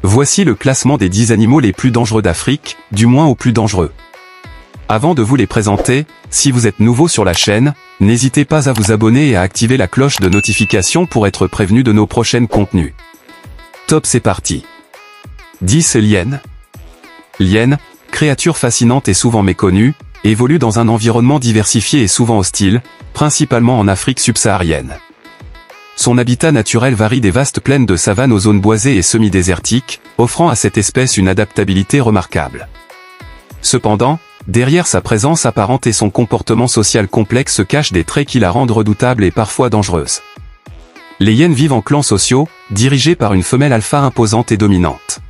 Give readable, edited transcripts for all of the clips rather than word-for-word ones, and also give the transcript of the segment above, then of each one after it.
Voici le classement des 10 animaux les plus dangereux d'Afrique, du moins aux plus dangereux. Avant de vous les présenter, si vous êtes nouveau sur la chaîne, n'hésitez pas à vous abonner et à activer la cloche de notification pour être prévenu de nos prochains contenus. Top, c'est parti. 10. L'hyène. L'hyène, créature fascinante et souvent méconnue, évolue dans un environnement diversifié et souvent hostile, principalement en Afrique subsaharienne. Son habitat naturel varie des vastes plaines de savane aux zones boisées et semi-désertiques, offrant à cette espèce une adaptabilité remarquable. Cependant, derrière sa présence apparente et son comportement social complexe se cachent des traits qui la rendent redoutable et parfois dangereuse. Les hyènes vivent en clans sociaux, dirigés par une femelle alpha imposante et dominante.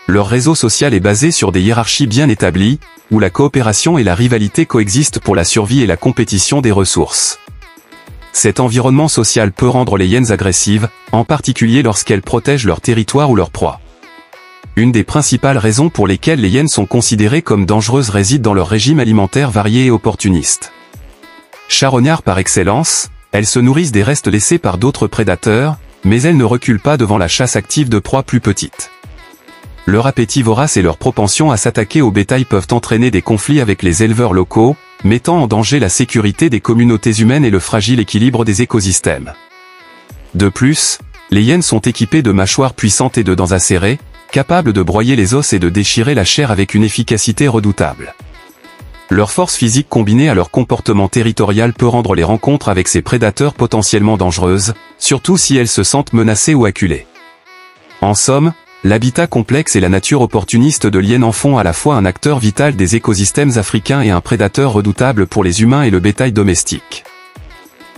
Leur réseau social est basé sur des hiérarchies bien établies, où la coopération et la rivalité coexistent pour la survie et la compétition des ressources. Cet environnement social peut rendre les hyènes agressives, en particulier lorsqu'elles protègent leur territoire ou leur proie. Une des principales raisons pour lesquelles les hyènes sont considérées comme dangereuses réside dans leur régime alimentaire varié et opportuniste. Charognards par excellence, elles se nourrissent des restes laissés par d'autres prédateurs, mais elles ne reculent pas devant la chasse active de proies plus petites. Leur appétit vorace et leur propension à s'attaquer au bétail peuvent entraîner des conflits avec les éleveurs locaux, mettant en danger la sécurité des communautés humaines et le fragile équilibre des écosystèmes. De plus, les hyènes sont équipées de mâchoires puissantes et de dents acérées, capables de broyer les os et de déchirer la chair avec une efficacité redoutable. Leur force physique combinée à leur comportement territorial peut rendre les rencontres avec ces prédateurs potentiellement dangereuses, surtout si elles se sentent menacées ou acculées. En somme, l'habitat complexe et la nature opportuniste de l'hyène en font à la fois un acteur vital des écosystèmes africains et un prédateur redoutable pour les humains et le bétail domestique.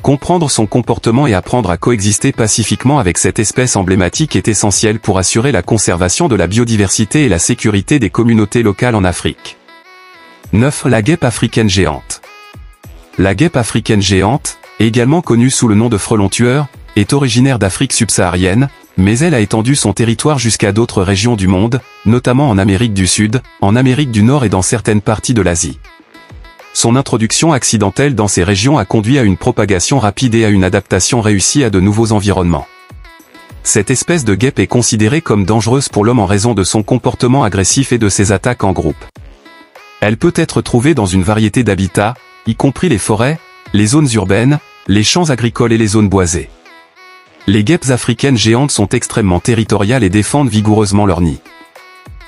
Comprendre son comportement et apprendre à coexister pacifiquement avec cette espèce emblématique est essentiel pour assurer la conservation de la biodiversité et la sécurité des communautés locales en Afrique. 9. La guêpe africaine géante. La guêpe africaine géante, également connue sous le nom de frelon tueur, est originaire d'Afrique subsaharienne, mais elle a étendu son territoire jusqu'à d'autres régions du monde, notamment en Amérique du Sud, en Amérique du Nord et dans certaines parties de l'Asie. Son introduction accidentelle dans ces régions a conduit à une propagation rapide et à une adaptation réussie à de nouveaux environnements. Cette espèce de guêpe est considérée comme dangereuse pour l'homme en raison de son comportement agressif et de ses attaques en groupe. Elle peut être trouvée dans une variété d'habitats, y compris les forêts, les zones urbaines, les champs agricoles et les zones boisées. Les guêpes africaines géantes sont extrêmement territoriales et défendent vigoureusement leur nid.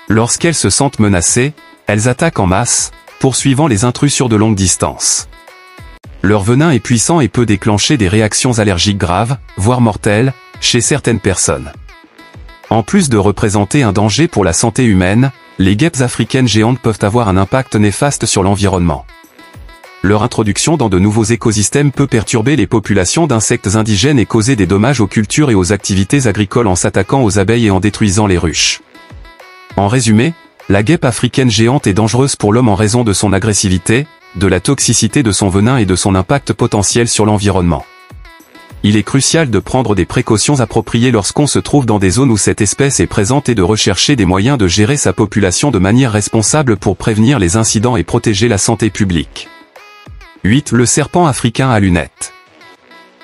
Lorsqu'elles se sentent menacées, elles attaquent en masse, poursuivant les intrus sur de longues distances. Leur venin est puissant et peut déclencher des réactions allergiques graves, voire mortelles, chez certaines personnes. En plus de représenter un danger pour la santé humaine, les guêpes africaines géantes peuvent avoir un impact néfaste sur l'environnement. Leur introduction dans de nouveaux écosystèmes peut perturber les populations d'insectes indigènes et causer des dommages aux cultures et aux activités agricoles en s'attaquant aux abeilles et en détruisant les ruches. En résumé, la guêpe africaine géante est dangereuse pour l'homme en raison de son agressivité, de la toxicité de son venin et de son impact potentiel sur l'environnement. Il est crucial de prendre des précautions appropriées lorsqu'on se trouve dans des zones où cette espèce est présente et de rechercher des moyens de gérer sa population de manière responsable pour prévenir les incidents et protéger la santé publique. 8. Le serpent africain à lunettes.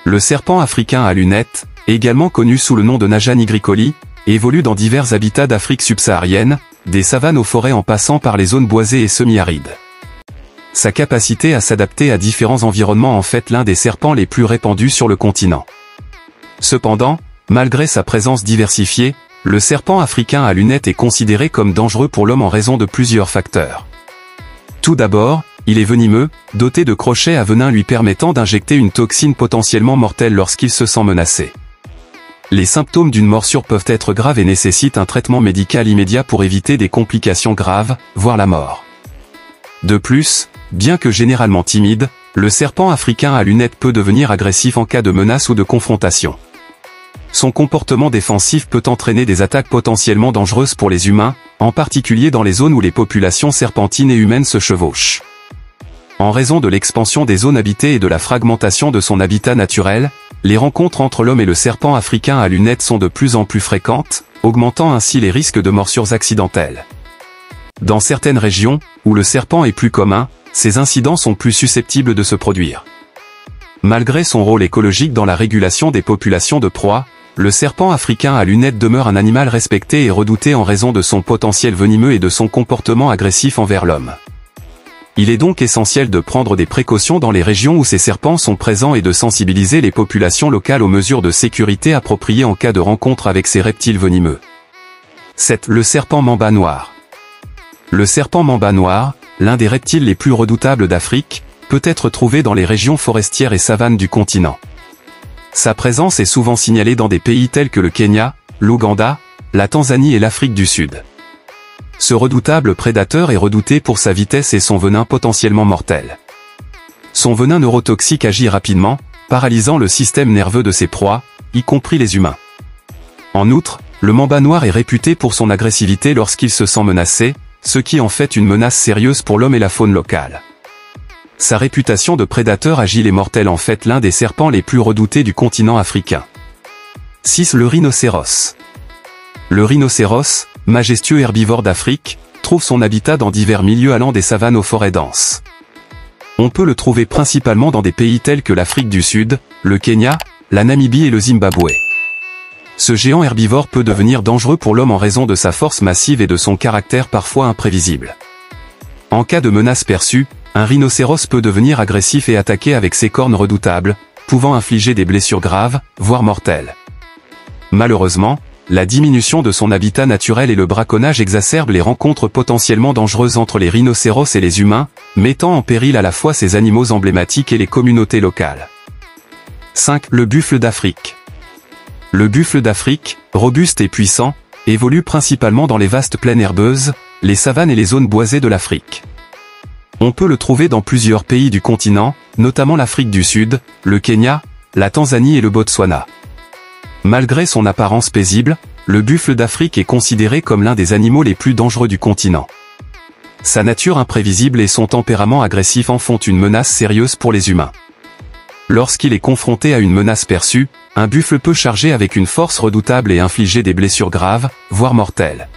Le serpent africain à lunettes, également connu sous le nom de Naja nigricoli, évolue dans divers habitats d'Afrique subsaharienne, des savanes aux forêts en passant par les zones boisées et semi-arides. Sa capacité à s'adapter à différents environnements en fait l'un des serpents les plus répandus sur le continent. Cependant, malgré sa présence diversifiée, le serpent africain à lunettes est considéré comme dangereux pour l'homme en raison de plusieurs facteurs. Tout d'abord, il est venimeux, doté de crochets à venin lui permettant d'injecter une toxine potentiellement mortelle lorsqu'il se sent menacé. Les symptômes d'une morsure peuvent être graves et nécessitent un traitement médical immédiat pour éviter des complications graves, voire la mort. De plus, bien que généralement timide, le serpent africain à lunettes peut devenir agressif en cas de menace ou de confrontation. Son comportement défensif peut entraîner des attaques potentiellement dangereuses pour les humains, en particulier dans les zones où les populations serpentines et humaines se chevauchent. En raison de l'expansion des zones habitées et de la fragmentation de son habitat naturel, les rencontres entre l'homme et le serpent africain à lunettes sont de plus en plus fréquentes, augmentant ainsi les risques de morsures accidentelles. Dans certaines régions, où le serpent est plus commun, ces incidents sont plus susceptibles de se produire. Malgré son rôle écologique dans la régulation des populations de proies, le serpent africain à lunettes demeure un animal respecté et redouté en raison de son potentiel venimeux et de son comportement agressif envers l'homme. Il est donc essentiel de prendre des précautions dans les régions où ces serpents sont présents et de sensibiliser les populations locales aux mesures de sécurité appropriées en cas de rencontre avec ces reptiles venimeux. 7. Le serpent mamba noir. Le serpent mamba noir, l'un des reptiles les plus redoutables d'Afrique, peut être trouvé dans les régions forestières et savanes du continent. Sa présence est souvent signalée dans des pays tels que le Kenya, l'Ouganda, la Tanzanie et l'Afrique du Sud. Ce redoutable prédateur est redouté pour sa vitesse et son venin potentiellement mortel. Son venin neurotoxique agit rapidement, paralysant le système nerveux de ses proies, y compris les humains. En outre, le mamba noir est réputé pour son agressivité lorsqu'il se sent menacé, ce qui en fait une menace sérieuse pour l'homme et la faune locale. Sa réputation de prédateur agile et mortel en fait l'un des serpents les plus redoutés du continent africain. 6. Le rhinocéros. Le rhinocéros, majestueux herbivore d'Afrique, trouve son habitat dans divers milieux allant des savanes aux forêts denses. On peut le trouver principalement dans des pays tels que l'Afrique du Sud, le Kenya, la Namibie et le Zimbabwe. Ce géant herbivore peut devenir dangereux pour l'homme en raison de sa force massive et de son caractère parfois imprévisible. En cas de menace perçue, un rhinocéros peut devenir agressif et attaquer avec ses cornes redoutables, pouvant infliger des blessures graves, voire mortelles. Malheureusement, la diminution de son habitat naturel et le braconnage exacerbent les rencontres potentiellement dangereuses entre les rhinocéros et les humains, mettant en péril à la fois ces animaux emblématiques et les communautés locales. 5. Le buffle d'Afrique. Le buffle d'Afrique, robuste et puissant, évolue principalement dans les vastes plaines herbeuses, les savanes et les zones boisées de l'Afrique. On peut le trouver dans plusieurs pays du continent, notamment l'Afrique du Sud, le Kenya, la Tanzanie et le Botswana. Malgré son apparence paisible, le buffle d'Afrique est considéré comme l'un des animaux les plus dangereux du continent. Sa nature imprévisible et son tempérament agressif en font une menace sérieuse pour les humains. Lorsqu'il est confronté à une menace perçue, un buffle peut charger avec une force redoutable et infliger des blessures graves, voire mortelles.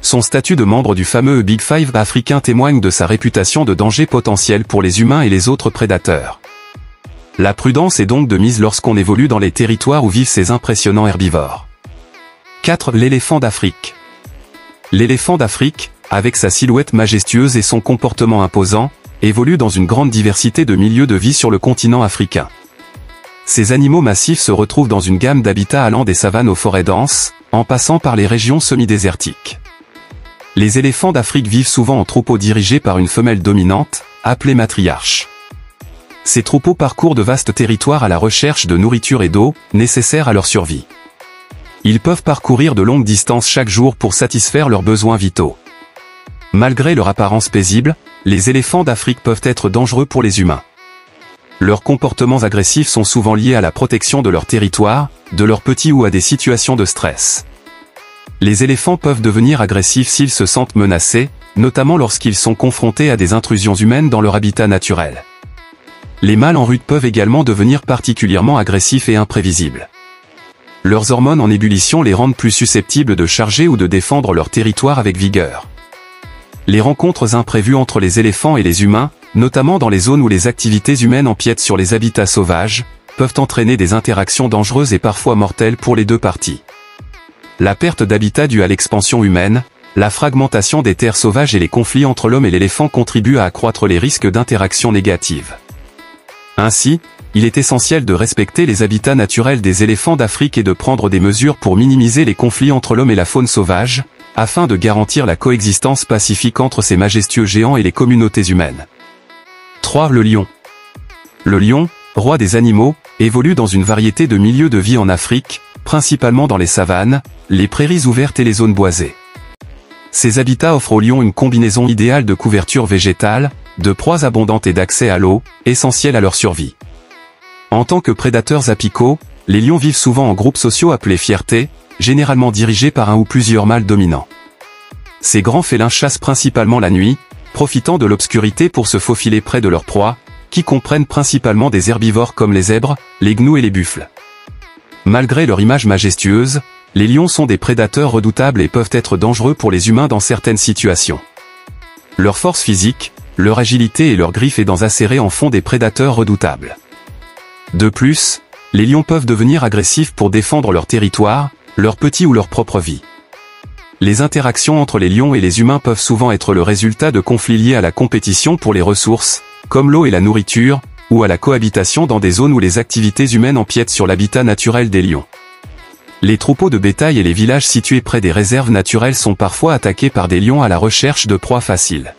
Son statut de membre du fameux Big Five africain témoigne de sa réputation de danger potentiel pour les humains et les autres prédateurs. La prudence est donc de mise lorsqu'on évolue dans les territoires où vivent ces impressionnants herbivores. 4. L'éléphant d'Afrique. L'éléphant d'Afrique, avec sa silhouette majestueuse et son comportement imposant, évolue dans une grande diversité de milieux de vie sur le continent africain. Ces animaux massifs se retrouvent dans une gamme d'habitats allant des savanes aux forêts denses, en passant par les régions semi-désertiques. Les éléphants d'Afrique vivent souvent en troupeaux dirigés par une femelle dominante, appelée matriarche. Ces troupeaux parcourent de vastes territoires à la recherche de nourriture et d'eau, nécessaires à leur survie. Ils peuvent parcourir de longues distances chaque jour pour satisfaire leurs besoins vitaux. Malgré leur apparence paisible, les éléphants d'Afrique peuvent être dangereux pour les humains. Leurs comportements agressifs sont souvent liés à la protection de leur territoire, de leurs petits ou à des situations de stress. Les éléphants peuvent devenir agressifs s'ils se sentent menacés, notamment lorsqu'ils sont confrontés à des intrusions humaines dans leur habitat naturel. Les mâles en rut peuvent également devenir particulièrement agressifs et imprévisibles. Leurs hormones en ébullition les rendent plus susceptibles de charger ou de défendre leur territoire avec vigueur. Les rencontres imprévues entre les éléphants et les humains, notamment dans les zones où les activités humaines empiètent sur les habitats sauvages, peuvent entraîner des interactions dangereuses et parfois mortelles pour les deux parties. La perte d'habitat due à l'expansion humaine, la fragmentation des terres sauvages et les conflits entre l'homme et l'éléphant contribuent à accroître les risques d'interactions négatives. Ainsi, il est essentiel de respecter les habitats naturels des éléphants d'Afrique et de prendre des mesures pour minimiser les conflits entre l'homme et la faune sauvage, afin de garantir la coexistence pacifique entre ces majestueux géants et les communautés humaines. 3. Le lion. Le lion, roi des animaux, évolue dans une variété de milieux de vie en Afrique, principalement dans les savanes, les prairies ouvertes et les zones boisées. Ces habitats offrent aux lions une combinaison idéale de couverture végétale, de proies abondantes et d'accès à l'eau, essentiels à leur survie. En tant que prédateurs apicaux, les lions vivent souvent en groupes sociaux appelés fiertés, généralement dirigés par un ou plusieurs mâles dominants. Ces grands félins chassent principalement la nuit, profitant de l'obscurité pour se faufiler près de leurs proies, qui comprennent principalement des herbivores comme les zèbres, les gnous et les buffles. Malgré leur image majestueuse, les lions sont des prédateurs redoutables et peuvent être dangereux pour les humains dans certaines situations. Leur force physique, leur agilité et leurs griffes et dents acérées en font des prédateurs redoutables. De plus, Les lions peuvent devenir agressifs pour défendre leur territoire, leurs petits ou leur propre vie. Les interactions entre les lions et les humains peuvent souvent être le résultat de conflits liés à la compétition pour les ressources, comme l'eau et la nourriture, ou à la cohabitation dans des zones où les activités humaines empiètent sur l'habitat naturel des lions. Les troupeaux de bétail et les villages situés près des réserves naturelles sont parfois attaqués par des lions à la recherche de proies faciles.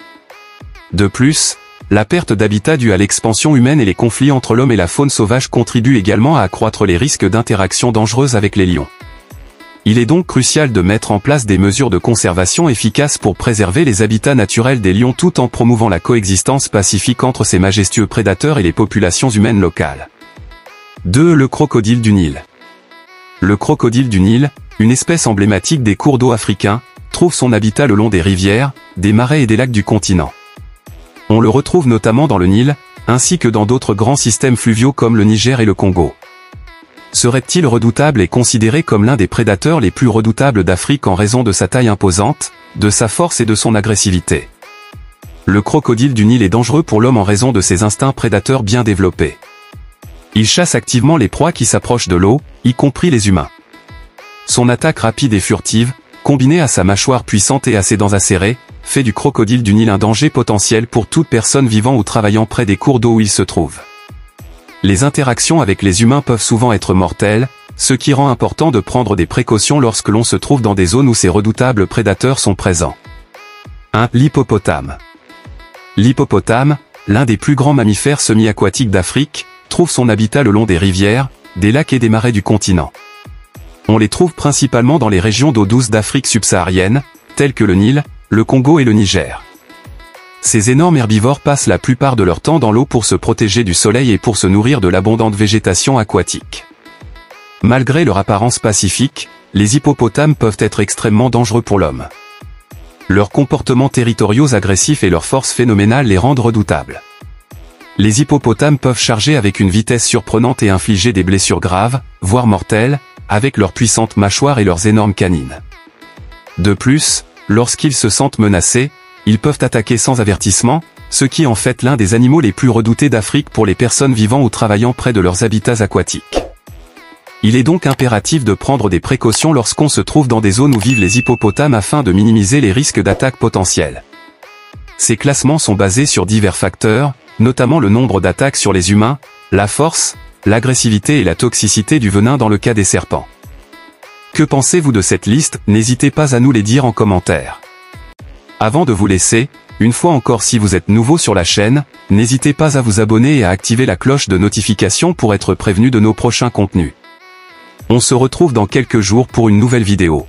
De plus, la perte d'habitat due à l'expansion humaine et les conflits entre l'homme et la faune sauvage contribuent également à accroître les risques d'interactions dangereuses avec les lions. Il est donc crucial de mettre en place des mesures de conservation efficaces pour préserver les habitats naturels des lions tout en promouvant la coexistence pacifique entre ces majestueux prédateurs et les populations humaines locales. 2. Le crocodile du Nil. Le crocodile du Nil, une espèce emblématique des cours d'eau africains, trouve son habitat le long des rivières, des marais et des lacs du continent. On le retrouve notamment dans le Nil, ainsi que dans d'autres grands systèmes fluviaux comme le Niger et le Congo. Ce reptile redoutable est considéré comme l'un des prédateurs les plus redoutables d'Afrique en raison de sa taille imposante, de sa force et de son agressivité. Le crocodile du Nil est dangereux pour l'homme en raison de ses instincts prédateurs bien développés. Il chasse activement les proies qui s'approchent de l'eau, y compris les humains. Son attaque rapide et furtive, combinée à sa mâchoire puissante et à ses dents acérées, fait du crocodile du Nil un danger potentiel pour toute personne vivant ou travaillant près des cours d'eau où il se trouve. Les interactions avec les humains peuvent souvent être mortelles, ce qui rend important de prendre des précautions lorsque l'on se trouve dans des zones où ces redoutables prédateurs sont présents. 1. L'hippopotame. L'hippopotame, l'un des plus grands mammifères semi-aquatiques d'Afrique, trouve son habitat le long des rivières, des lacs et des marais du continent. On les trouve principalement dans les régions d'eau douce d'Afrique subsaharienne, telles que le Nil, le Congo et le Niger. Ces énormes herbivores passent la plupart de leur temps dans l'eau pour se protéger du soleil et pour se nourrir de l'abondante végétation aquatique. Malgré leur apparence pacifique, les hippopotames peuvent être extrêmement dangereux pour l'homme. Leurs comportements territoriaux agressifs et leur force phénoménale les rendent redoutables. Les hippopotames peuvent charger avec une vitesse surprenante et infliger des blessures graves, voire mortelles, avec leurs puissantes mâchoires et leurs énormes canines. De plus, lorsqu'ils se sentent menacés, ils peuvent attaquer sans avertissement, ce qui en fait l'un des animaux les plus redoutés d'Afrique pour les personnes vivant ou travaillant près de leurs habitats aquatiques. Il est donc impératif de prendre des précautions lorsqu'on se trouve dans des zones où vivent les hippopotames afin de minimiser les risques d'attaques potentielles. Ces classements sont basés sur divers facteurs, notamment le nombre d'attaques sur les humains, la force, l'agressivité et la toxicité du venin dans le cas des serpents. Que pensez-vous de cette liste? N'hésitez pas à nous les dire en commentaire. Avant de vous laisser, une fois encore si vous êtes nouveau sur la chaîne, n'hésitez pas à vous abonner et à activer la cloche de notification pour être prévenu de nos prochains contenus. On se retrouve dans quelques jours pour une nouvelle vidéo.